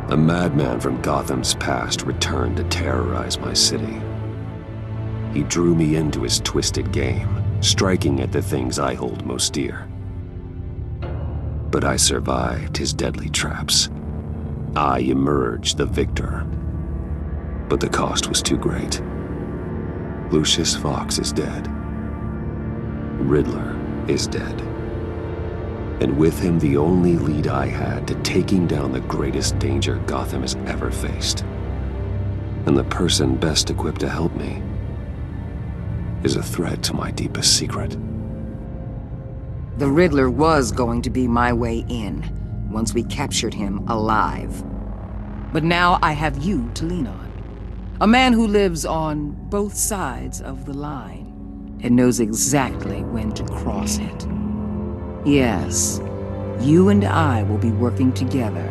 A madman from Gotham's past returned to terrorize my city. He drew me into his twisted game, striking at the things I hold most dear. But I survived his deadly traps. I emerged the victor. But the cost was too great. Lucius Fox is dead. Riddler is dead. And with him, the only lead I had to taking down the greatest danger Gotham has ever faced. And the person best equipped to help me is a threat to my deepest secret. The Riddler was going to be my way in, once we captured him alive. But now I have you to lean on. A man who lives on both sides of the line, and knows exactly when to cross it. Yes, you and I will be working together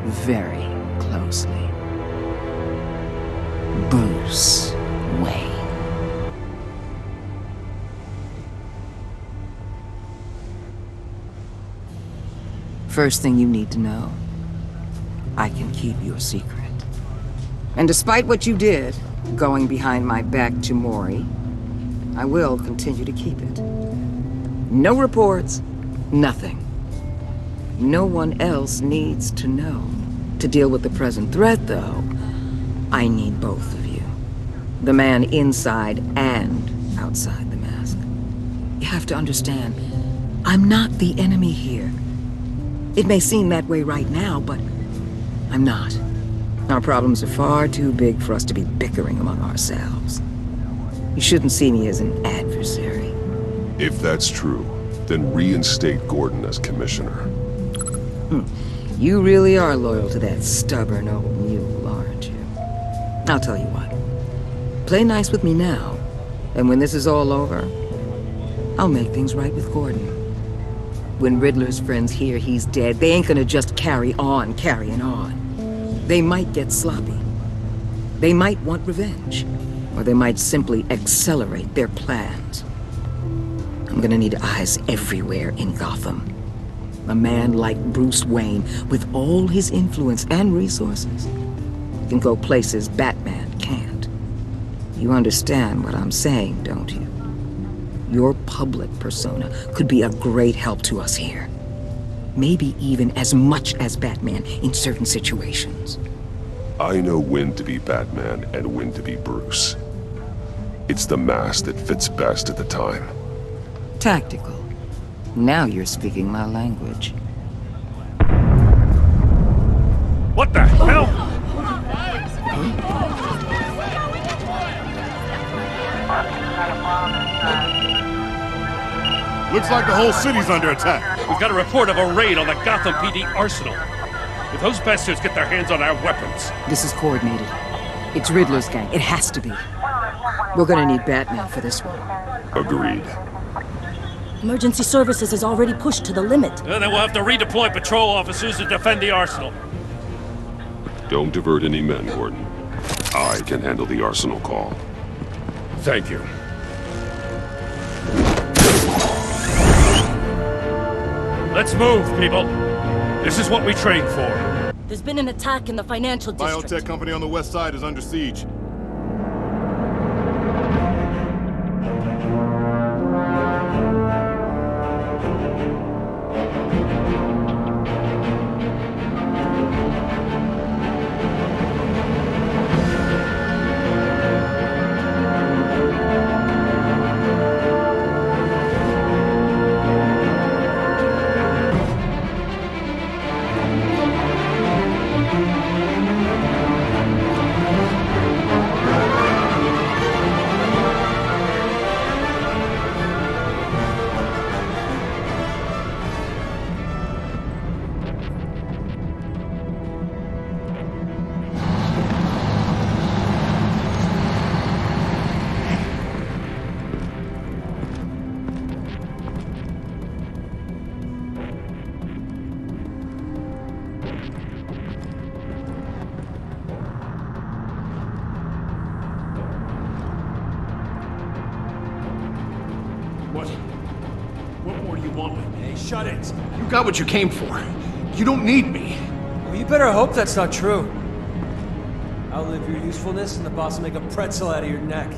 very closely. Bruce Wayne. First thing you need to know, I can keep your secret. And despite what you did, going behind my back to Mori, I will continue to keep it. No reports, nothing. No one else needs to know. To deal with the present threat, though, I need both of you. The man inside and outside the mask. You have to understand, I'm not the enemy here. It may seem that way right now, but I'm not. Our problems are far too big for us to be bickering among ourselves. You shouldn't see me as an adversary. If that's true, then reinstate Gordon as commissioner. You really are loyal to that stubborn old mule, aren't you? I'll tell you what. Play nice with me now, and when this is all over, I'll make things right with Gordon. When Riddler's friends hear he's dead, they ain't gonna just carry on carrying on. They might get sloppy. They might want revenge. Or they might simply accelerate their plans. I'm gonna need eyes everywhere in Gotham. A man like Bruce Wayne, with all his influence and resources, can go places Batman can't. You understand what I'm saying, don't you? Your public persona could be a great help to us here. Maybe even as much as Batman in certain situations. I know when to be Batman and when to be Bruce. It's the mask that fits best at the time. Tactical. Now you're speaking my language. What the hell? Looks like the whole city's under attack. We've got a report of a raid on the Gotham PD arsenal. If those bastards get their hands on our weapons... This is coordinated. It's Riddler's gang. It has to be. We're gonna need Batman for this one. Agreed. Emergency services is already pushed to the limit. Then we'll have to redeploy patrol officers to defend the arsenal. Don't divert any men, Gordon. I can handle the arsenal call. Thank you. Let's move, people. This is what we trained for. There's been an attack in the financial district. Biotech company on the west side is under siege. What more do you want with me? Hey, shut it! You got what you came for. You don't need me. Well, you better hope that's not true. Outlive your usefulness and the boss will make a pretzel out of your neck.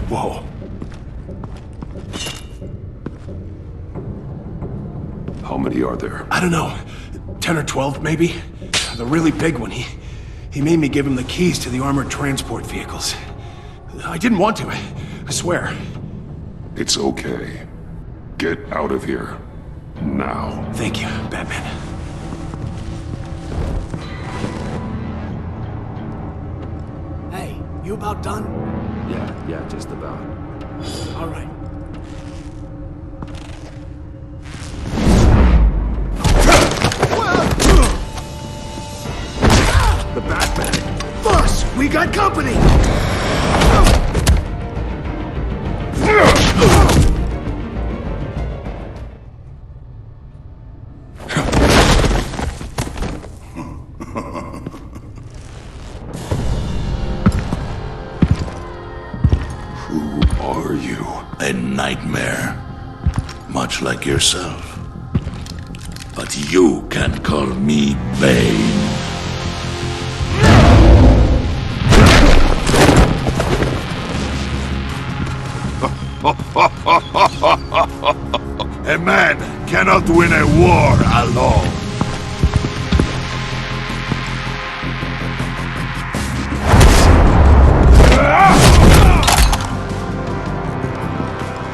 Whoa. How many are there? I don't know. 10 or 12, maybe? The really big one, he made me give him the keys to the armored transport vehicles. I didn't want to, I swear. It's okay. Get out of here. Now. Thank you, Batman. Hey, you about done? Yeah, just about. All right. The Batman! Boss, we got company! Who are you? A nightmare, much like yourself. But you can call me Bane. A man cannot win a war alone.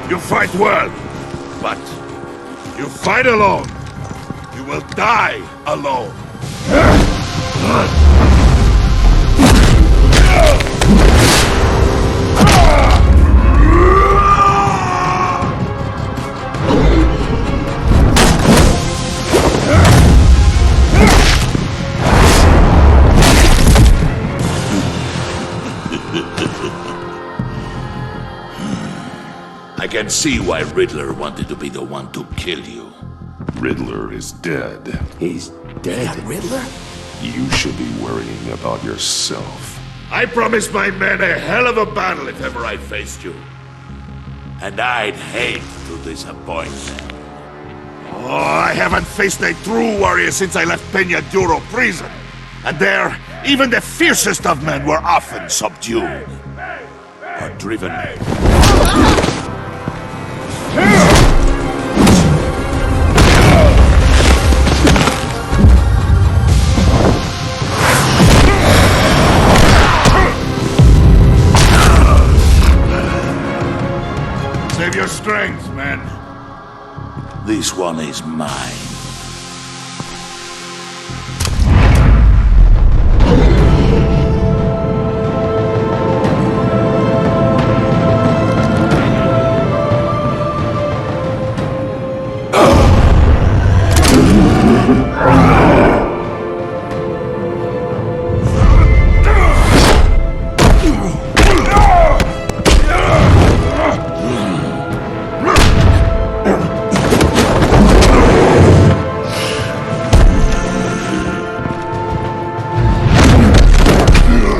You fight well, but you fight alone. You will die alone. I can see why Riddler wanted to be the one to kill you. Riddler is dead. He's dead. Riddler? You should be worrying about yourself. I promised my men a hell of a battle if ever I faced you. And I'd hate to disappoint them. Oh, I haven't faced a true warrior since I left Peña Duro prison. And there, even the fiercest of men were often subdued. Or driven. Save your strength, man. This one is mine.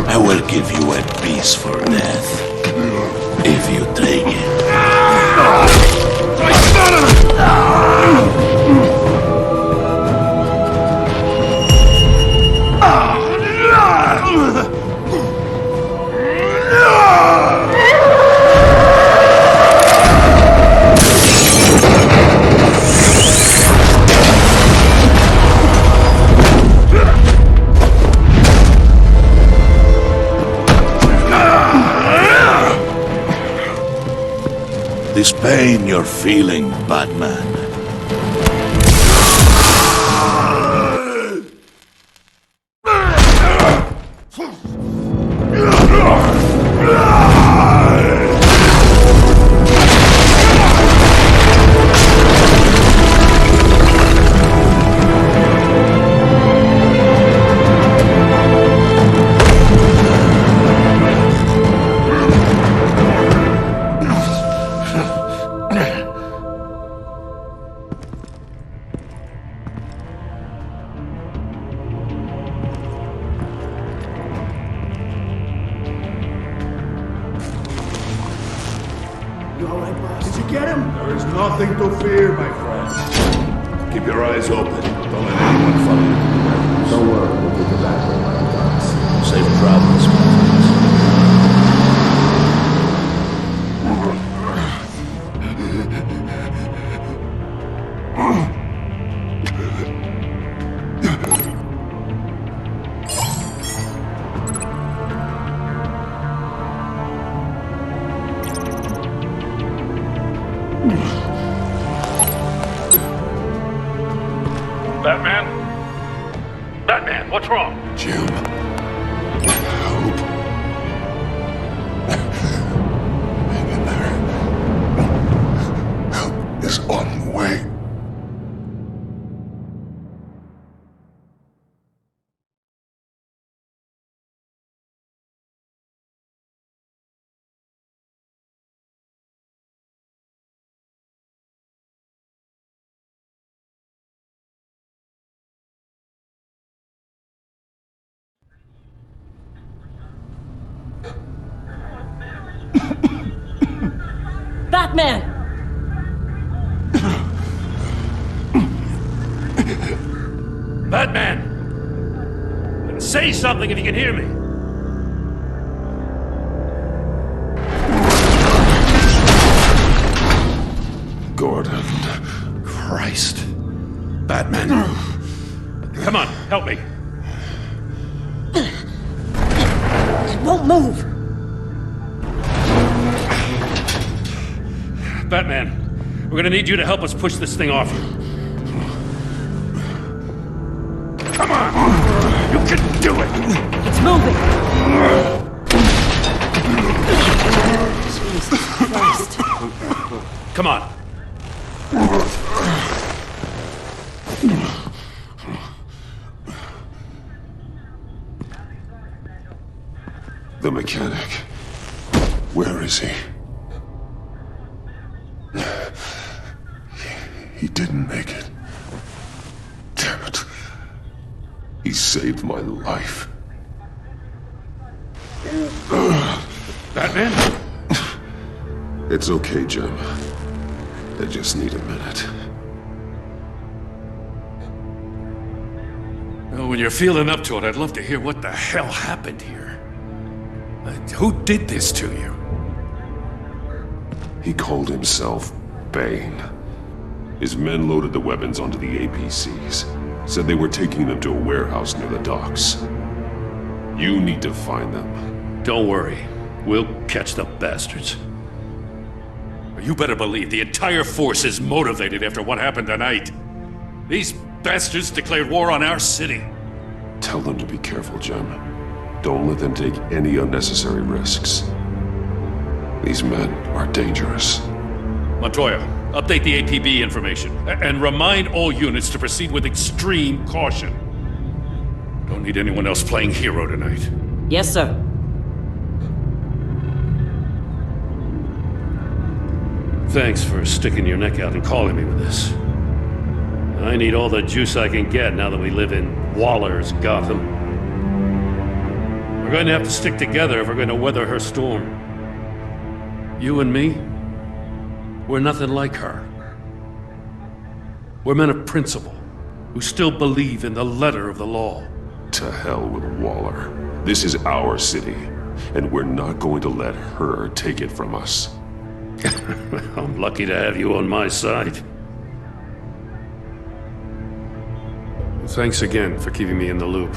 I will give you a piece for death, if you take it. This pain you're feeling, Batman. You all right, boss? Did you get him? There is nothing to fear, my friend. Keep your eyes open. Don't let anyone follow you. Don't worry, we'll get you back where my promise. Save problems, my friends. Batman? Batman, what's wrong? Jim. Help. Hang in there. Help is on the way. Batman! Batman! Say something if you can hear me. Gordon. Christ. Batman. Come on, help me. It won't move! Batman, we're gonna need you to help us push this thing off you. Come on! You can do it! It's moving! Jesus Christ. Come on. The mechanic. Where is he? He didn't make it. Damn it. He saved my life. Batman? It's okay, Jim. I just need a minute. Well, when you're feeling up to it, I'd love to hear what the hell happened here. Who did this to you? He called himself Bane. His men loaded the weapons onto the APCs. Said they were taking them to a warehouse near the docks. You need to find them. Don't worry. We'll catch the bastards. You better believe the entire force is motivated after what happened tonight. These bastards declared war on our city. Tell them to be careful, Jim. Don't let them take any unnecessary risks. These men are dangerous. Montoya, update the APB information. And remind all units to proceed with extreme caution. Don't need anyone else playing hero tonight. Yes, sir. Thanks for sticking your neck out and calling me with this. I need all the juice I can get now that we live in Waller's Gotham. We're going to have to stick together if we're going to weather her storm. You and me, we're nothing like her. We're men of principle, who still believe in the letter of the law. To hell with Waller. This is our city, and we're not going to let her take it from us. I'm lucky to have you on my side. Thanks again for keeping me in the loop.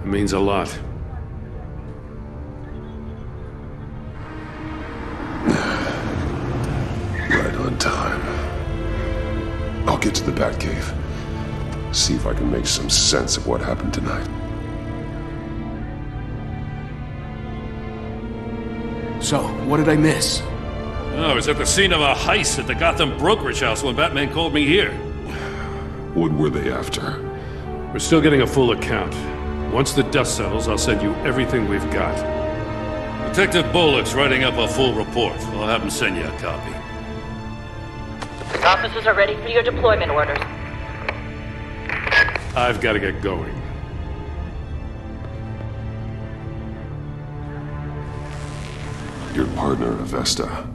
It means a lot. Right on time. I'll get to the Batcave. See if I can make some sense of what happened tonight. So, what did I miss? I was at the scene of a heist at the Gotham brokerage house when Batman called me here. What were they after? We're still getting a full account. Once the dust settles, I'll send you everything we've got. Detective Bullock's writing up a full report. I'll have him send you a copy. Officers are ready for your deployment orders. I've got to get going. Your partner, Avesta.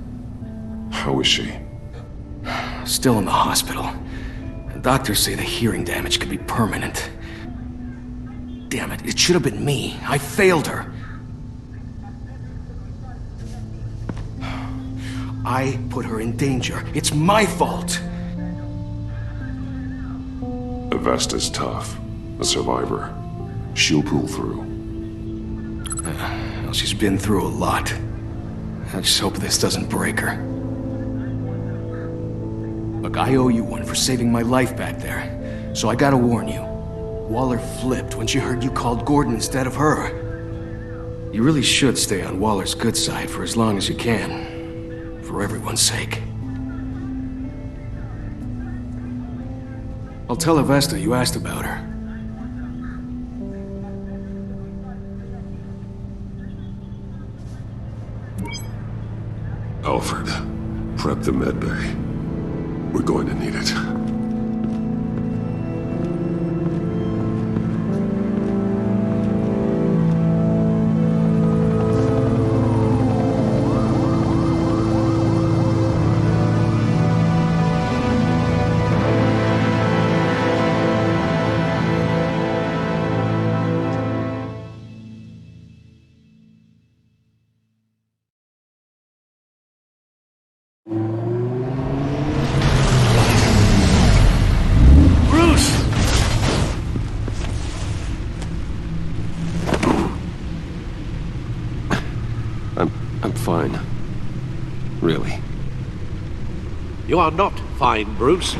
How is she? Still in the hospital. Doctors say the hearing damage could be permanent. Damn it, it should have been me. I failed her. I put her in danger. It's my fault. Avesta's tough. A survivor. She'll pull through. Well, she's been through a lot. I just hope this doesn't break her. Look, I owe you one for saving my life back there. So I gotta warn you. Waller flipped when she heard you called Gordon instead of her. You really should stay on Waller's good side for as long as you can. For everyone's sake. I'll tell Avesta you asked about her. Alfred, prep the med bay. We're going to need it. I'm fine. Really. You are not fine, Bruce.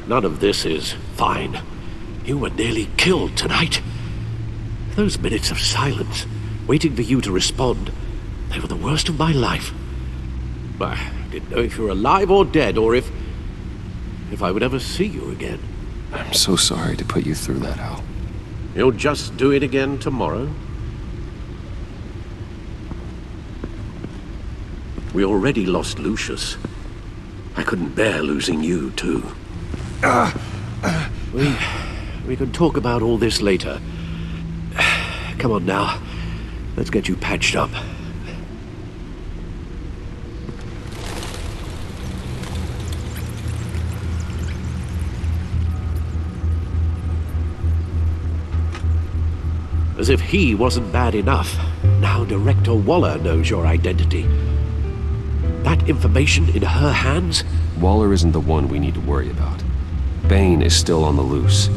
None of this is fine. You were nearly killed tonight. Those minutes of silence, waiting for you to respond, they were the worst of my life. I didn't know if you were alive or dead, or if I would ever see you again. I'm so sorry to put you through that, Al. You'll just do it again tomorrow? We already lost Lucius. I couldn't bear losing you, too. We can talk about all this later. Come on now. Let's get you patched up. As if he wasn't bad enough, now Director Waller knows your identity. That information in her hands? Waller isn't the one we need to worry about. Bane is still on the loose,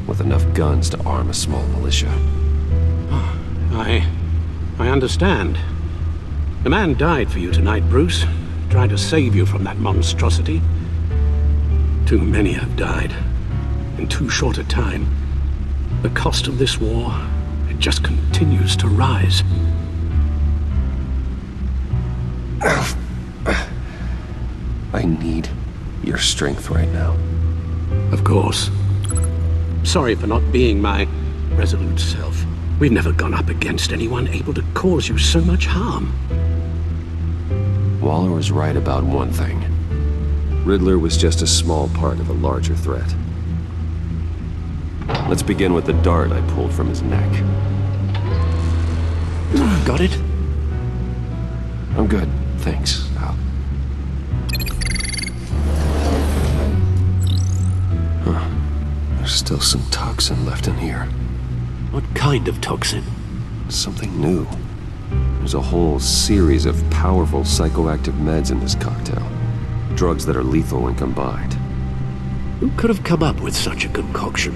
with enough guns to arm a small militia. I understand. The man died for you tonight, Bruce. Tried to save you from that monstrosity. Too many have died. In too short a time. The cost of this war, it just continues to rise. I need your strength right now. Of course. Sorry for not being my resolute self. We've never gone up against anyone able to cause you so much harm. Waller was right about one thing. Riddler was just a small part of a larger threat. Let's begin with the dart I pulled from his neck. Got it? I'm good, thanks, Al. Huh. There's still some toxin left in here. What kind of toxin? Something new. There's a whole series of powerful psychoactive meds in this cocktail. Drugs that are lethal when combined. Who could have come up with such a concoction?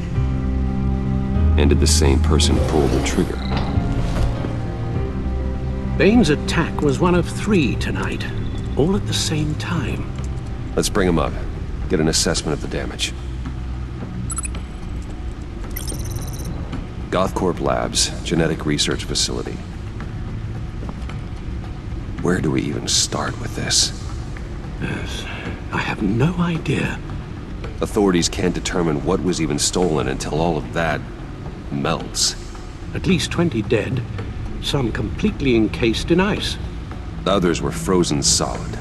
And did the same person pull the trigger? Bane's attack was one of 3 tonight, all at the same time. Let's bring him up. Get an assessment of the damage. Gothcorp Labs, genetic research facility. Where do we even start with this? Yes, I have no idea. Authorities can't determine what was even stolen until all of that melts. At least 20 dead, some completely encased in ice. Others were frozen solid.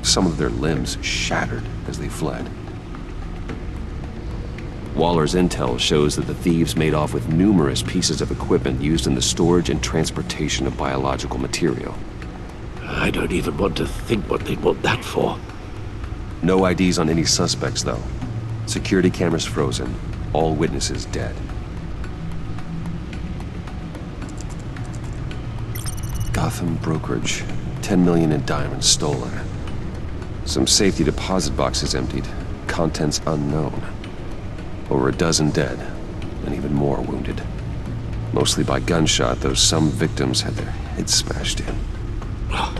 Some of their limbs shattered as they fled. Waller's intel shows that the thieves made off with numerous pieces of equipment used in the storage and transportation of biological material. I don't even want to think what they'd want that for. No IDs on any suspects, though. Security cameras frozen. All witnesses dead. Gotham brokerage. 10 million in diamonds stolen. Some safety deposit boxes emptied. Contents unknown. Over a dozen dead, and even more wounded. Mostly by gunshot, though some victims had their heads smashed in. Oh,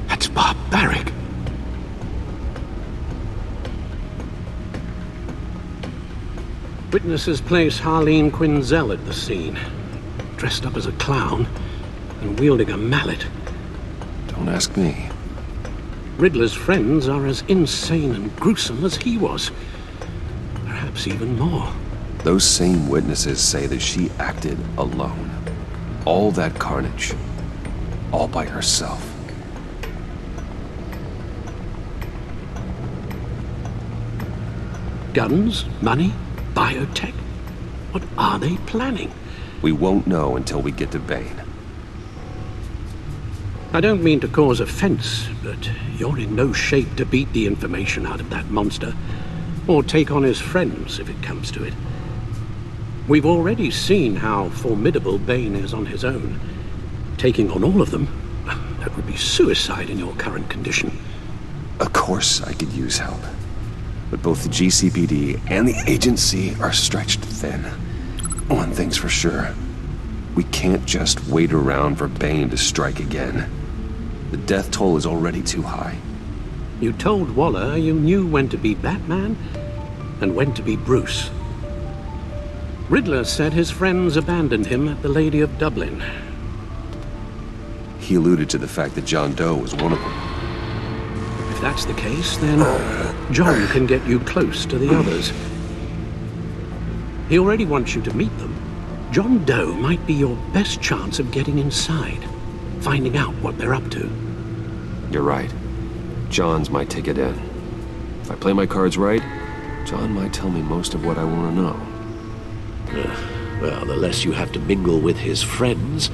that's barbaric. Witnesses place Harleen Quinzel at the scene, dressed up as a clown and wielding a mallet. Don't ask me. Riddler's friends are as insane and gruesome as he was. Perhaps even more. Those same witnesses say that she acted alone. All that carnage. All by herself. Guns, money, biotech? What are they planning? We won't know until we get to Bane. I don't mean to cause offense, but you're in no shape to beat the information out of that monster, or take on his friends if it comes to it. We've already seen how formidable Bane is on his own. Taking on all of them, that would be suicide in your current condition. Of course I could use help. But both the GCPD and the agency are stretched thin. One thing's for sure. We can't just wait around for Bane to strike again. The death toll is already too high. You told Waller you knew when to be Batman and when to be Bruce. Riddler said his friends abandoned him at the Lady of Dublin. He alluded to the fact that John Doe was one of them. If that's the case, then John can get you close to the others. He already wants you to meet them. John Doe might be your best chance of getting inside, finding out what they're up to. You're right. John's my ticket in. If I play my cards right, John might tell me most of what I want to know. Well, the less you have to mingle with his friends,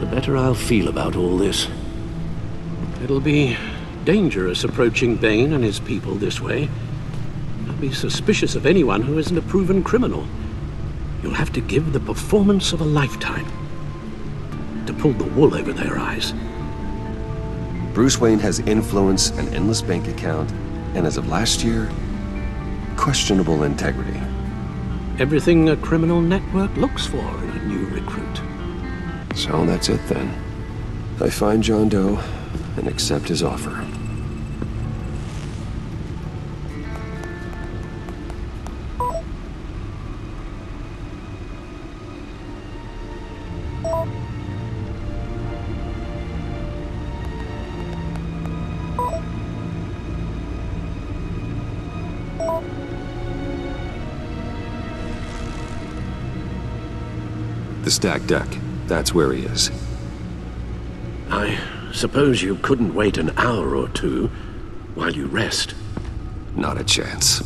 the better I'll feel about all this. It'll be dangerous approaching Bane and his people this way. I'll be suspicious of anyone who isn't a proven criminal. You'll have to give the performance of a lifetime to pull the wool over their eyes. Bruce Wayne has influence, an endless bank account, and as of last year, questionable integrity. Everything a criminal network looks for in a new recruit. So that's it then. I find John Doe and accept his offer. The stacked deck. That's where he is. I suppose you couldn't wait an hour or two while you rest. Not a chance.